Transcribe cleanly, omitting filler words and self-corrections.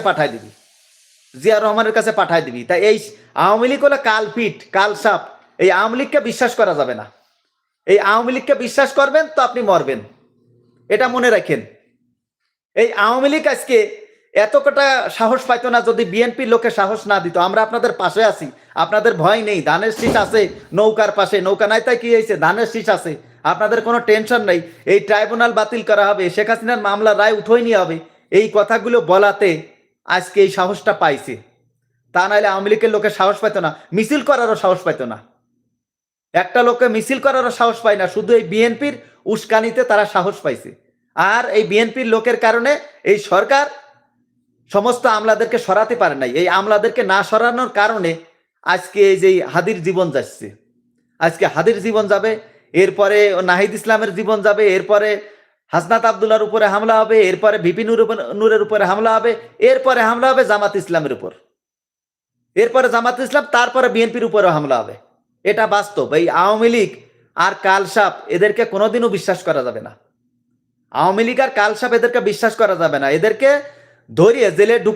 পাঠায় দিবি, জিয়া রহমানের কাছে পাঠায় দিবি। তাই এই আওয়ামী লীগ হলো কালপিট, কালসাপ। এই আওয়ামী লীগকে বিশ্বাস করা যাবে না। এই আওয়ামী লীগকে বিশ্বাস করবেন তো আপনি মরবেন, এটা মনে রাখেন। এই আওয়ামী লীগ আজকে এতটা সাহস পাইতো না যদি বিএনপির লোকে সাহস না দিত। আমরা আপনাদের পাশে আছি, আপনাদের ভয় নেই। ধানের শীষ আছে নৌকার পাশে, নৌকা নাই তাই কি হয়েছে, ধানের শীষ আছে, আপনাদের কোনো টেনশন নেই। এই ট্রাইব্যুনাল বাতিল করা হবে, শেখ হাসিনার মামলার রায় উঠোই নিয়ে হবে, এই কথাগুলো বলাতে আজকে এই সাহসটা পাইছে। তা নাহলে আওয়ামী লীগের লোকের সাহস পাইতো না, মিছিল করারও সাহস পাইতো না। একটা লোককে মিছিল করারও সাহস পায় না, শুধু এই বিএনপির উস্কানিতে তারা সাহস পাইছে। আর এই বিএনপির লোকের কারণে এই সরকার সমস্ত আমলাদেরকে সরাতে পারে নাই। এই আমলাদেরকে না সরানোর কারণে আজকে এই যে হাদির জীবন যাচ্ছে, আজকে হাদির জীবন যাবে, এরপরে নাহিদ ইসলামের জীবন যাবে, এরপরে হাসনাত আবদুল্লার উপরে হামলা হবে, এরপরে ভিপি নূরের উপরে হামলা হবে, এরপরে হামলা হবে জামাত ইসলামের উপর, এরপরে জামাত ইসলাম, তারপরে বিএনপির উপরে হামলা হবে। এটা বাস্তব। এই আওয়ামী লীগ আর কালসাপ এদেরকে কোনোদিনও বিশ্বাস করা যাবে না। আওয়ামী লীগ আর কালসাপ এদেরকে বিশ্বাস করা যাবে না। এদেরকে ধরিয়ে জেলে